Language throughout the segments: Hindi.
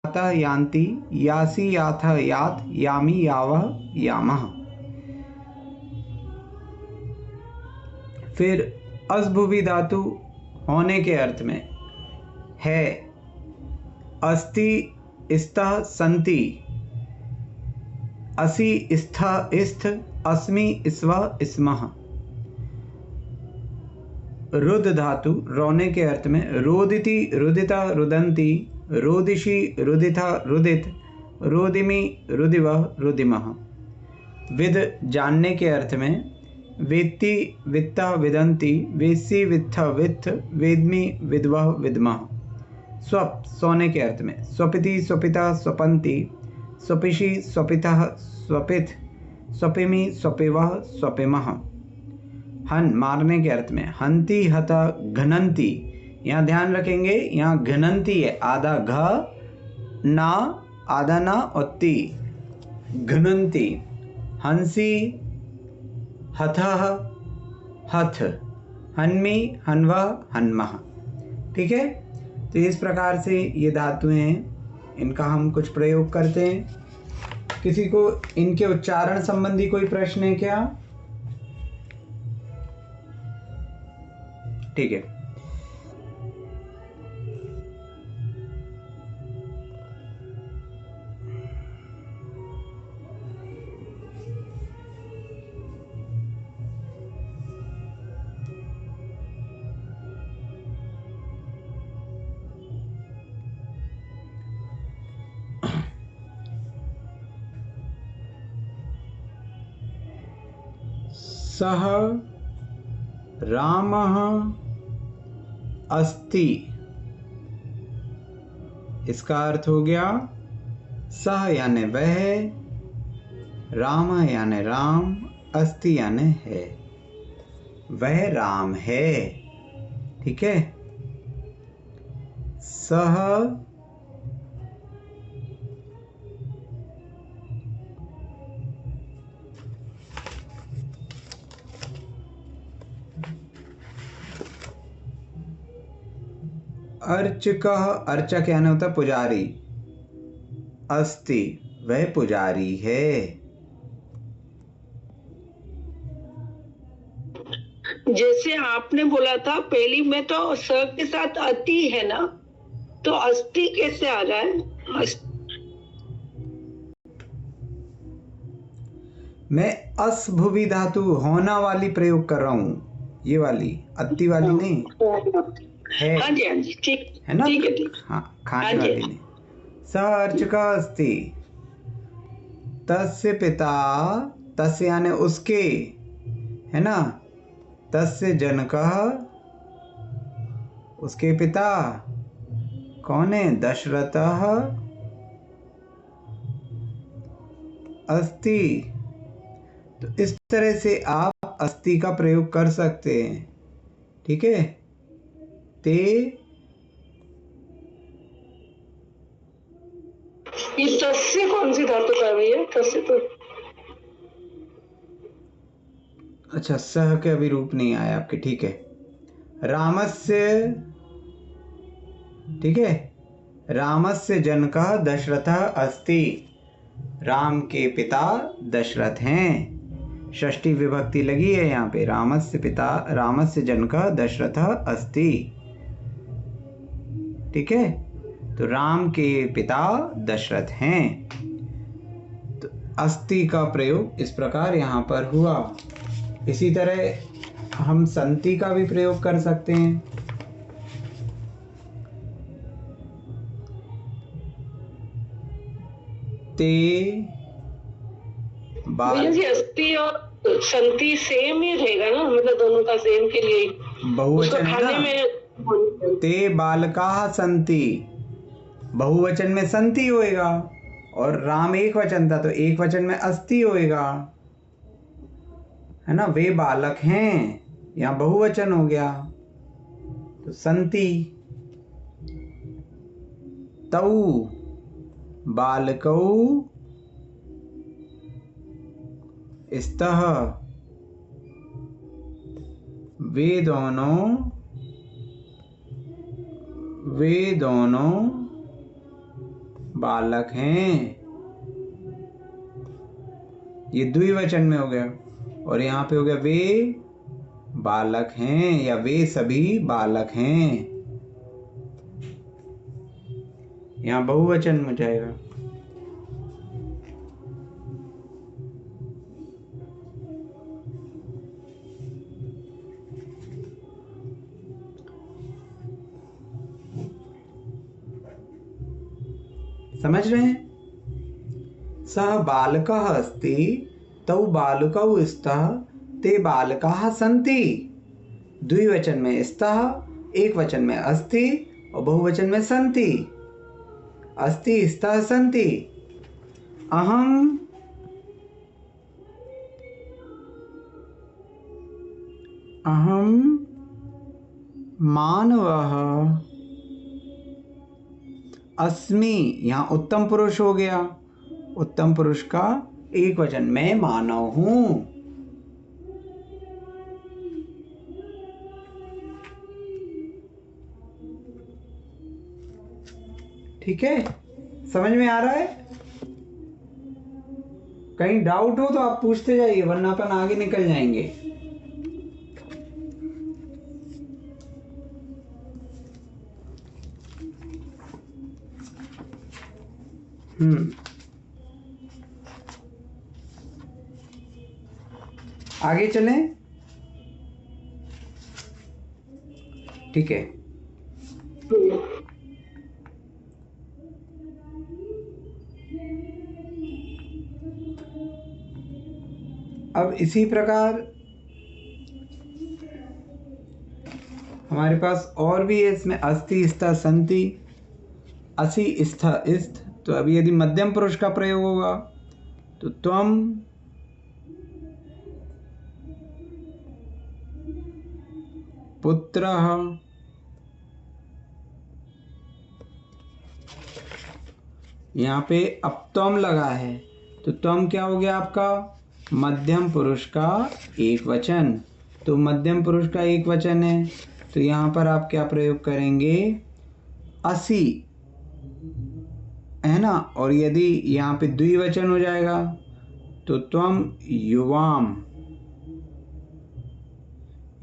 यातः यान्ति, यासि याथः यात्, यामि यावः यामः। फिर अस्भुवि धातु होने के अर्थ में है अस्ति स्तः सन्ति, असि स्थः स्थ, अस्मि स्वः स्मः। रुद धातु रोने के अर्थ में रोदिति रुदिता रुदन्ति, रोदिषि रुदिता रुदित, रोदिमि रुदिवः रुदिमः। विद जानने के अर्थ में वेत्ति वित्तः विदन्ति, वेत्सि वित्थः वित्थ, वेद्मि विद्वः विद्मः। स्वप सोने के अर्थ में स्वपिति स्वपिता स्वपन्ति, स्वपिषि स्वपितः स्वपित, स्वपिमि स्वपिवः स्वपिमः। हन मारने के अर्थ में हन्ति हता घनन्ति। यहाँ ध्यान रखेंगे, यहाँ घनन्ति है, आधा घ ना, आधा ना और ती, घनन्ति। हंसी हथः हथ, हन्मि हन्वः हन्मः। ठीक है, तो इस प्रकार से ये धातुएं हैं, इनका हम कुछ प्रयोग करते हैं। किसी को इनके उच्चारण संबंधी कोई प्रश्न है क्या? ठीक है, सः रामः अस्ति, इसका अर्थ हो गया सह यानी वह, राम यानी राम, अस्ति यानी है, वह राम है। ठीक है, सह अर्चकः, अर्चक यानी होता पुजारी, अस्ति वह पुजारी है। जैसे आपने बोला था पहली में तो स के साथ अति है ना, तो अस्ति कैसे आ रहा है? मैं अस्भुवि धातु होना वाली प्रयोग कर रहा हूँ, ये वाली अति वाली नहीं है। हाँ जी, हाँ जी, ठीक है ना, ठीक है, ठीक। हाँ, खाने वाली नहीं। स अर्चका अस्ति, तस्य पिता, तस्य यानी उसके, है ना, तस्य जनकः, उसके पिता कौन है? दशरथः अस्ति। तो इस तरह से आप अस्ति का प्रयोग कर सकते हैं। ठीक है, ते ये तस्य कौन सी धातु कर रही है? तस्य तो अच्छा, सह के अभी रूप नहीं आया आपके। ठीक है, रामस्य, ठीक है, रामस्य जनकः दशरथः अस्ति, राम के पिता दशरथ हैं। षष्ठी विभक्ति लगी है यहाँ पे, रामस्य पिता, रामस्य जनकः दशरथः अस्ति। ठीक है, तो राम के पिता दशरथ हैं। तो अस्ति का प्रयोग इस प्रकार यहाँ पर हुआ। इसी तरह हम संति का भी प्रयोग कर सकते हैं। ते अस्ति और संति सेम ही रहेगा ना, मतलब दोनों का सेम के लिए बहुवचन है ना। में ते बालकाः सन्ति, बहुवचन में संति होएगा, और राम एक वचन था तो एक वचन में अस्ति होएगा, है ना। वे बालक हैं, यहाँ बहुवचन हो गया तो संति। तौ बालकौ स्तः, वे दोनों बालक हैं, ये द्विवचन में हो गया। और यहाँ पे हो गया वे बालक हैं या वे सभी बालक हैं, यहाँ बहुवचन में जाएगा। समझ रहे हैं? सः बालकः अस्ति तौ बालकौ स्तः ते बालकाः सन्ति। द्विवचन में स्तः, एक वचन में अस्ति और बहुवचन में सन्ति। अस्ति स्तः सन्ति। अहम मानवः अस्मि, यहाँ उत्तम पुरुष हो गया। उत्तम पुरुष का एक वचन, मैं मानव हूं। ठीक है, समझ में आ रहा है? कहीं डाउट हो तो आप पूछते जाइए, वरना अपन आगे निकल जाएंगे। आगे चलें। ठीक है, अब इसी प्रकार हमारे पास और भी है, इसमें अस्ति स्था संति, असि स्था इस्थ। तो अभी यदि मध्यम पुरुष का प्रयोग होगा तो त्वम, पुत्रः, यहाँ पे अब त्वम लगा है तो त्वम क्या हो गया आपका? मध्यम पुरुष का एक वचन। तो मध्यम पुरुष का एक वचन है तो यहाँ पर आप क्या प्रयोग करेंगे? असि, है ना। और यदि यहाँ पे द्विवचन हो जाएगा तो त्वम युवाम,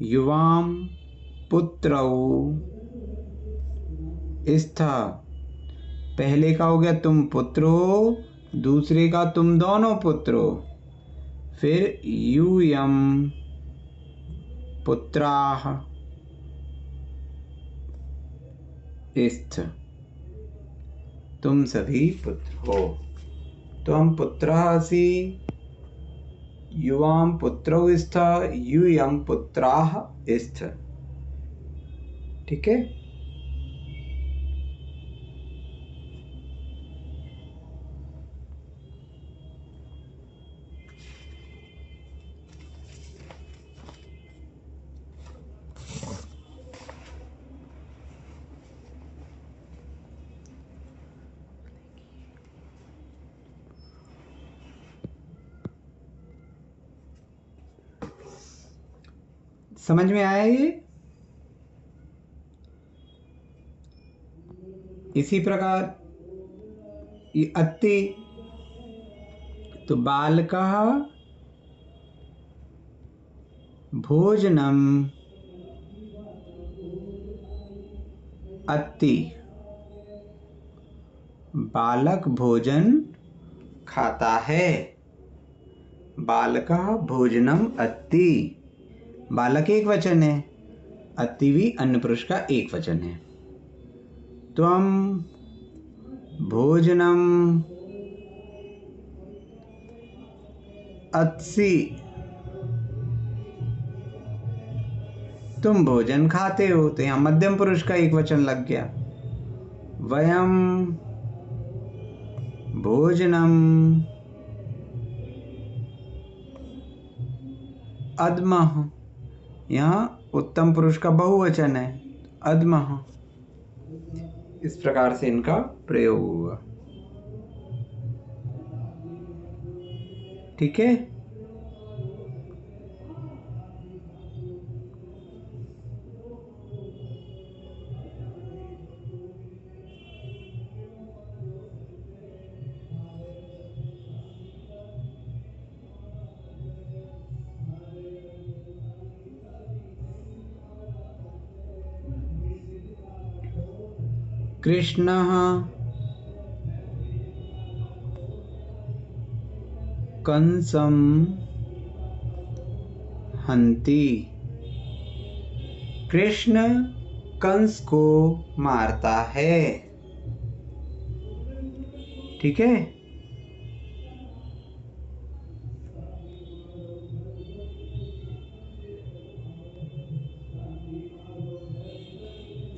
युवाम पुत्रौ स्था। पहले का हो गया तुम पुत्रो, दूसरे का तुम दोनों पुत्रो। फिर यूयम पुत्राः स्थ, तुम सभी पुत्र हो। त्वम पुत्रः असि, युवाम पुत्रौ स्थ, यूयम पुत्राः स्थ। ठीक है, समझ में आया ये? इसी प्रकार ये अति, तो बालकः भोजनम अति, बालक भोजन खाता है। बालकः भोजनम अति, बालक एक वचन है, अति भी अन्य पुरुष का एक वचन है। त्वम भोजनम अत्सि, तुम भोजन खाते हो। तो यहां मध्यम पुरुष का एक वचन लग गया। वयम भोजनम अद्मः, यहाँ उत्तम पुरुष का बहुवचन है अद्मः। इस प्रकार से इनका प्रयोग हुआ। ठीक है, कृष्णः कंसं हन्ति। कृष्ण कंस को मारता है। ठीक है।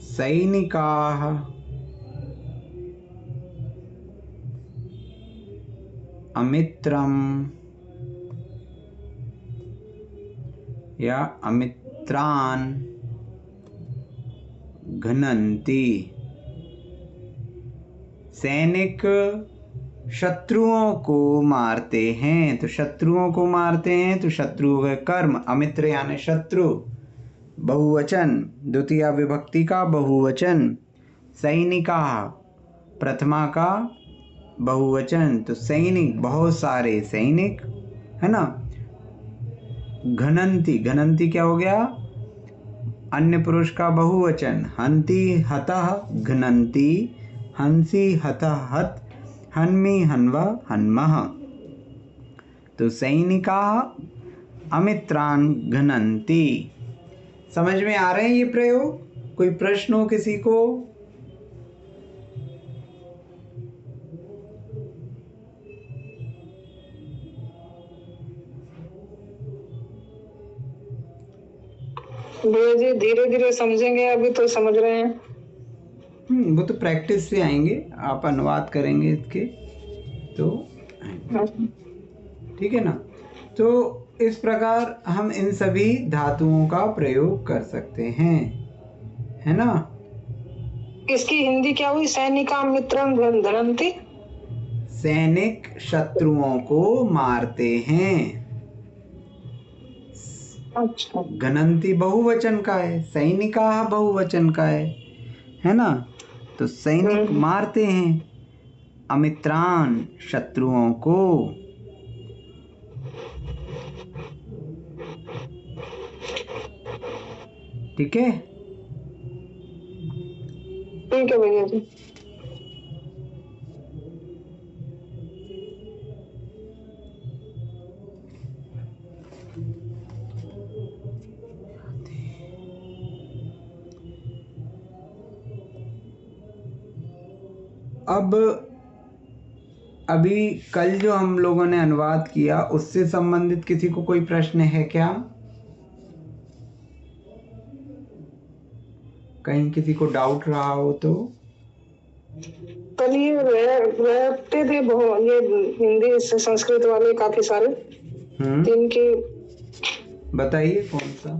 सैनिकाः अमित्रं या अमित्रान् घ्नन्ति। सैनिक शत्रुओं को मारते हैं। तो शत्रुओं को मारते हैं तो शत्रुओं का कर्म, अमित्र यानी शत्रु, बहुवचन, द्वितीय विभक्ति का बहुवचन। सैनिका प्रथमा का बहुवचन, तो सैनिक बहुत सारे सैनिक, है ना। घ्नन्ति, घ्नन्ति क्या हो गया, अन्य पुरुष का बहुवचन। हन्ति हतः घ्नन्ति, हंसी हतः हत, हन्मि हन्वा हन्मः। तो सैनिका अमित्रान् घ्नन्ति। समझ में आ रहे हैं ये प्रयोग? कोई प्रश्न हो किसी को? भैया जी धीरे धीरे समझेंगे, अभी तो समझ रहे हैं। वो तो प्रैक्टिस से आएंगे। आप अनुवाद करेंगे इसके तो ठीक है ना। तो इस प्रकार हम इन सभी धातुओं का प्रयोग कर सकते हैं, है ना। इसकी हिंदी क्या हुई? सैनिका मित्रं घ्नन्ति। सैनिक शत्रुओं को मारते हैं। अच्छा, घ्नन्ति बहुवचन का है, सैनिका बहुवचन का है ना। तो सैनिक मारते हैं अमित्रान शत्रुओं को। ठीक है। ठीक है भैया जी। अब अभी कल जो हम लोगों ने अनुवाद किया उससे संबंधित किसी को कोई प्रश्न है क्या? कहीं किसी को डाउट रहा हो तो? कल ये रहते थे ये हिंदी से संस्कृत वाले काफी सारे, जिनकी बताइए कौन सा?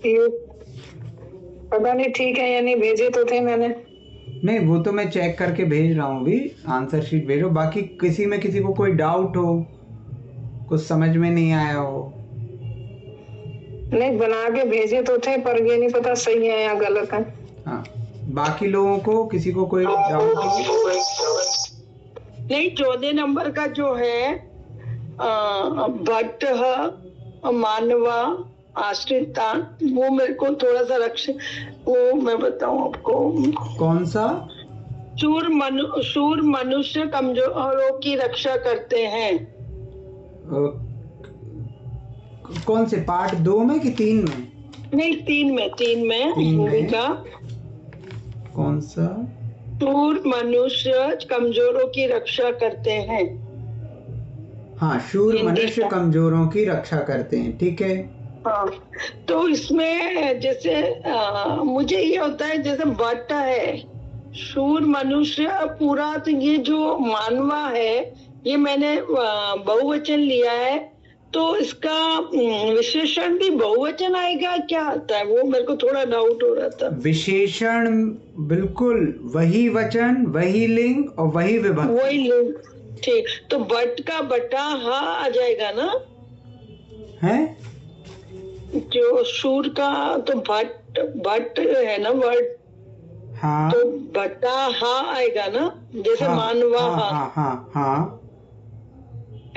ये पता नहीं ठीक है या नहीं, भेजे तो थे मैंने। नहीं, वो तो मैं चेक करके भेज रहा हूँ, अभी आंसर शीट भेजो। बाकी किसी में किसी को कोई डाउट हो, कुछ समझ में नहीं आया हो? नहीं, बना के भेजे तो थे, पर ये नहीं पता सही है या गलत है। हाँ, बाकी लोगों को किसी को कोई डाउट हो? नहीं, 14 नंबर का जो है भट्ट मानवा आश्रिता, वो मेरे को थोड़ा सा वो मैं बताऊं आपको। कौन सा? शूर मनुष्य कमजोरों की रक्षा करते हैं। कौन से पार्ट 2 में कि 3 में? नहीं, 3 में हिंदी का। कौन सा? शूर मनुष्य कमजोरों की रक्षा करते हैं। हाँ, शूर मनुष्य कमजोरों की रक्षा करते हैं, ठीक है। हाँ, तो इसमें जैसे मुझे ये होता है जैसे भट्ट है, शूर मनुष्य पूरा, तो ये जो मानवा है ये मैंने बहुवचन लिया है, तो इसका विशेषण भी बहुवचन आएगा, क्या आता है वो मेरे को थोड़ा डाउट हो रहा था। विशेषण बिल्कुल वही वचन, वही लिंग और वही विभक्ति। वही लिंग, ठीक। तो भट्ट का बटा हा आ जाएगा ना, है जो शूर का, तो भट्ट है ना वर्ड। हाँ, तो बटा हा आएगा ना, जैसे हाँ, मानवा हाँ, हाँ, हाँ, हाँ,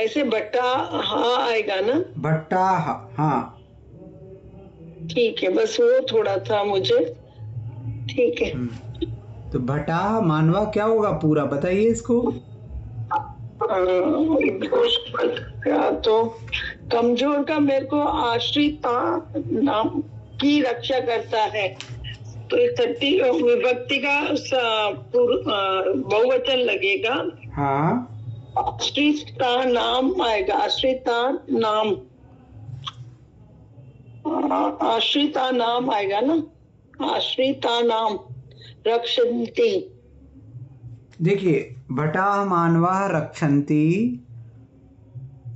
ऐसे बटा हा आएगा ना। बट्टा हाँ, ठीक है, बस वो थोड़ा था मुझे। ठीक है। तो भटा मानवा क्या होगा पूरा, बताइए इसको। तो कमजोर का मेरे को आश्रित नाम की रक्षा करता है, तो इस छठी विभक्ति का बहुवचन लगेगा। हाँ, आश्रिता नाम आएगा, आश्रिता नाम, आश्रिता नाम आएगा ना, आश्रिता नाम रक्षन्ति। देखिए भटा मानवा रक्षन्ति,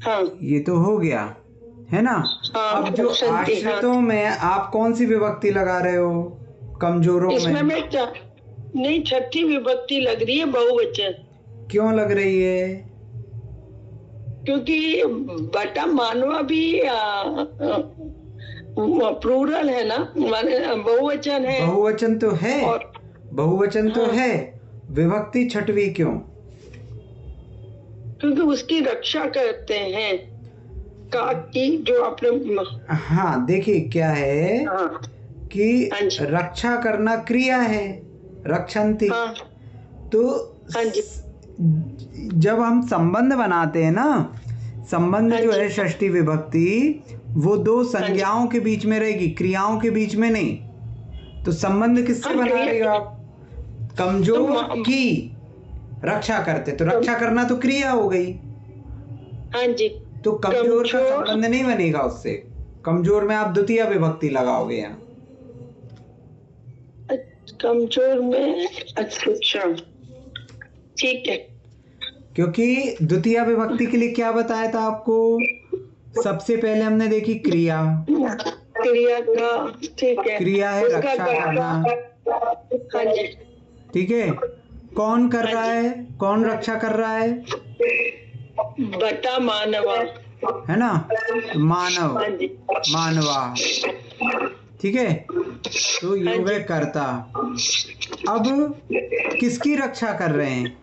हाँ ये तो हो गया है ना। हाँ, अब जो रक्षन्ति, आश्रितों में आप कौन सी विभक्ति लगा रहे हो कमजोरों इसमें में? मैं नहीं, छठी विभक्ति लग रही है, बहुवचन। क्यों लग रही है? क्योंकि बटा मानवा भी प्लूरल है ना, बहुवचन है। बहुवचन तो है, और बहुवचन तो है, विभक्ति छठवीं क्यों? क्योंकि उसकी रक्षा करते हैं का की, जो आपने। हाँ देखिए क्या है हाँ, कि हाँ जी। रक्षा करना क्रिया है, रक्षन्ति। हाँ, तो हाँ जी। जब हम संबंध बनाते हैं ना, संबंध हाँ जो जी। है षष्ठी विभक्ति, वो दो संज्ञाओं के बीच में रहेगी, क्रियाओं के बीच में नहीं। तो संबंध किससे हाँ, बना क्रिया- रहेगा आप? कमजोर तो की रक्षा करते, तो रक्षा करना तो क्रिया हो गई, हाँ जी। तो कमजोर का संबंध नहीं बनेगा उससे। कमजोर में आप द्वितीय विभक्ति लगाओगे यहाँ। कमजोर में, अच्छा ठीक है। क्योंकि द्वितीय विभक्ति के लिए क्या बताया था आपको? सबसे पहले हमने देखी क्रिया, क्रिया का, ठीक है। क्रिया है उसका रक्षा करना, हाँ जी। ठीक है। कौन कर रहा है, कौन रक्षा कर रहा है? बटा मानवा, है ना, मानव, हाँ जी। मानवा, ठीक है। तो ये हो गए कर्ता। अब किसकी रक्षा कर रहे हैं?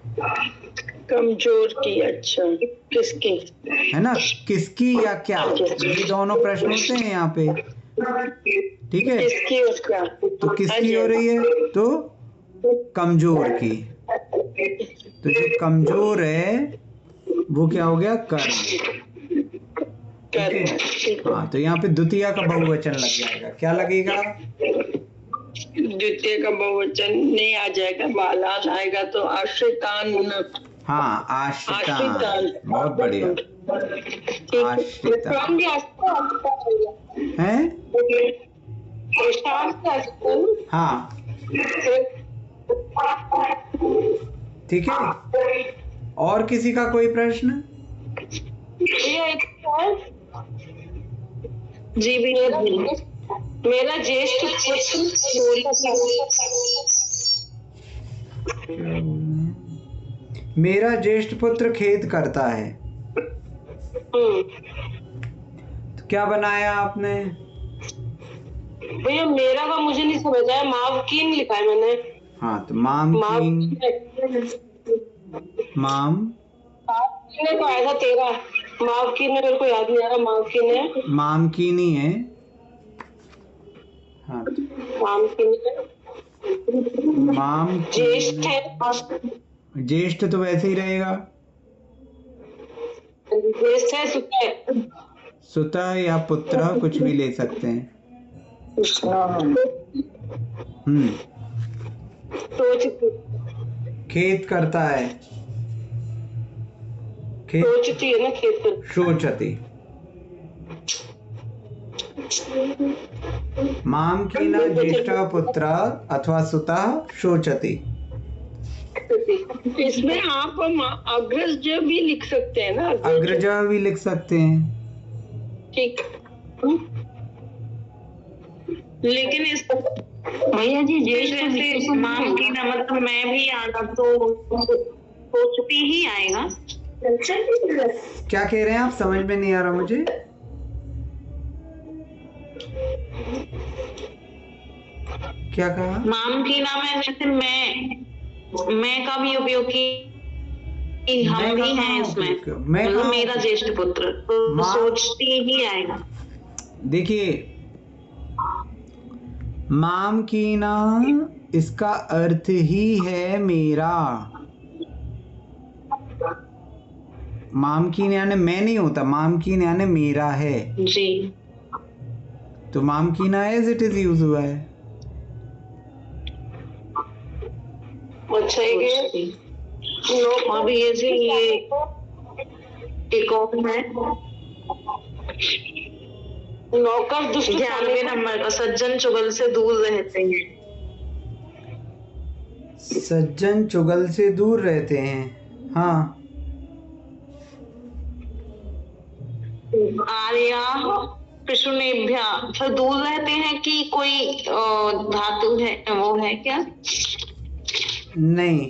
कमजोर की, अच्छा किसकी? है ना, किसकी या क्या, ये दोनों प्रश्न होते हैं यहाँ पे, ठीक है। किसकी और क्या? तो किसकी हो रही है? तो कमजोर की। तो जो कमजोर है वो क्या हो गया? कर्म। ठीक है। हाँ, तो यहाँ पे द्वितीय का बहुवचन लग जाएगा। क्या लगेगा? द्वितीय का बहुवचन नहीं आ जाएगा, बालान आएगा, तो आश्रितान। हाँ, आश्रितान, आश्रितान। बहुत बढ़िया, आश्रितान है। हाँ ठीक है। और किसी का कोई प्रश्न? जी भी मेरा ज्येष्ठ मेरा ज्येष्ठ पुत्र खेद करता है, तो क्या बनाया आपने? भैया मेरा का मुझे नहीं समझ आया, मावकीन लिखा है मैंने। हाँ, तो मामकीन, माम ने तो आया था तेरा, मावकीन ने मेरे को याद नहीं आ रहा, मावकीन है, मामकीन ही है। हाँ, मामकीन माम ज्येष्ठ है, ज्येष्ठ तो वैसे ही रहेगा, ज्येष्ठ है, सुता है, सुता या पुत्र कुछ भी ले सकते हैं। खेद करता है, खेद, सोचती है ना, खेत शोचति। मामकीन ज्येष्ठ पुत्र अथवा सुता शोचति। इसमें आप अग्रज भी लिख सकते हैं ना, अग्रज भी लिख सकते हैं। ठीक। लेकिन इस भैया जी ज्येष्ठ माम की ना, मतलब मैं भी आगा तो सोचती ही आएगा। क्या कह रहे हैं आप? समझ में नहीं आ रहा मुझे। क्या कहा? माम की नाम है, जैसे मैं का भी उपयोग की, हम भी हैं इसमें, मतलब मेरा ज्येष्ठ पुत्र, तो सोचती ही आएगा। देखिए, माम की ना इसका अर्थ ही है मेरा। मामकीन यानी मैं नहीं होता, मामकीन यानी मेरा है जी। तो मामकीना एज इट इज यूज हुआ है। अच्छा ये अभी ये जी ये एक और है नौकर दुष्ट 11वें नंबर का, सज्जन चुगल से दूर रहते हैं। सज्जन चुगल से दूर रहते हैं, हाँ। आर्या कृष्णेभ्या, फिर दूर रहते हैं कि कोई धातु है, वो है क्या? नहीं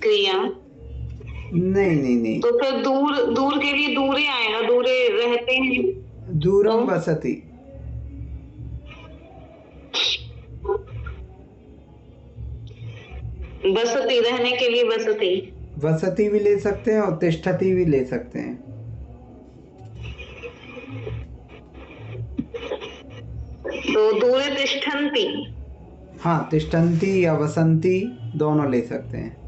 क्रिया नहीं नहीं नहीं। तो फिर दूर, दूर के लिए दूरे आएगा, दूरे रहते हैं। दूरम वसति। बसती, रहने के लिए बसती। वसति भी ले सकते हैं और तिष्ठति भी ले सकते हैं। तो दूरे तिष्ठन्ति। हाँ, तिष्ठन्ति या वसंती दोनों ले सकते हैं।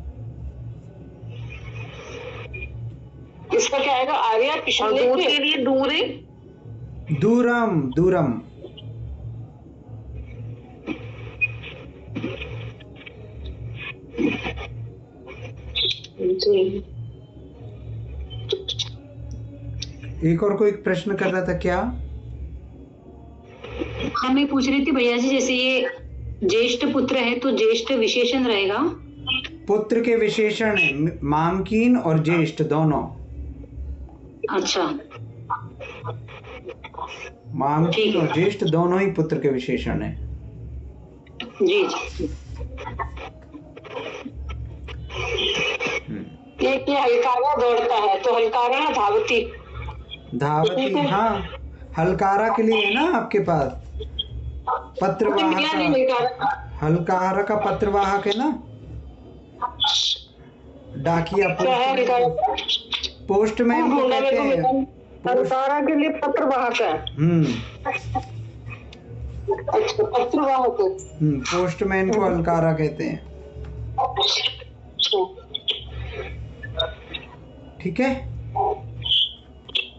इसका क्या आएगा? आर्या और दूर के लिए दूरे, दूरम, दूरम। जी। एक और कोई प्रश्न कर रहा था क्या? हम ये पूछ रही थी भैया जी, जैसे ये ज्येष्ठ पुत्र है तो ज्येष्ठ विशेषण रहेगा? पुत्र के विशेषण है मामकीन और ज्येष्ठ दोनों। अच्छा, मामकीन और ज्येष्ठ दोनों ही पुत्र के विशेषण है। जी जी। ये कि हलकारा दौड़ता है तो हलकारा धावती। धावती, हाँ। हलकारा के लिए है ना आपके पास पत्रवाहक। हलकारा का पत्रवाहक है ना, डाकिया, पोस्टमैन को कहते हैं। हलकारा के लिए पत्रवाहक है। अच्छा, पत्रवाहक। पोस्टमैन को हलकारा कहते हैं। ठीक है।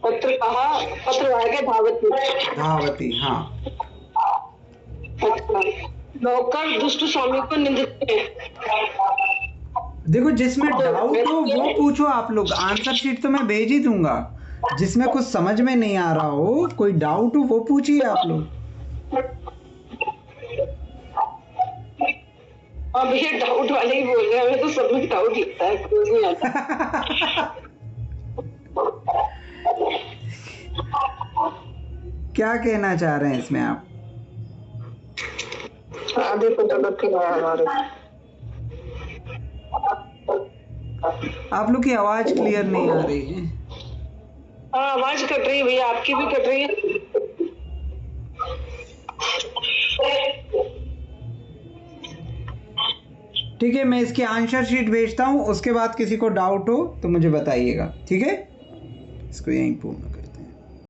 पत्रवाहक है धावती। धावती, हाँ। नौकर दुष्ट स्वामी को निंदते हैं। देखो, जिसमें डाउट हो वो पूछो आप लोग, आंसर शीट तो मैं भेज ही दूंगा। जिसमें कुछ समझ में नहीं आ रहा हो, कोई डाउट हो वो पूछिए आप लोग। अब ये डाउट वाले ही बोल रहे हैं, हमें तो सब में डाउट लगता है, कुछ नहीं आता। क्या कहना चाह रहे हैं इसमें आप? आधे को तो लग है हमारे। आप लोग की आवाज क्लियर नहीं आ रही है। हाँ, आवाज कट रही है भैया, आपकी भी कट रही है। ठीक है, मैं इसकी आंसर शीट भेजता हूँ, उसके बाद किसी को डाउट हो तो मुझे बताइएगा। ठीक है, इसको यहीं पूर्ण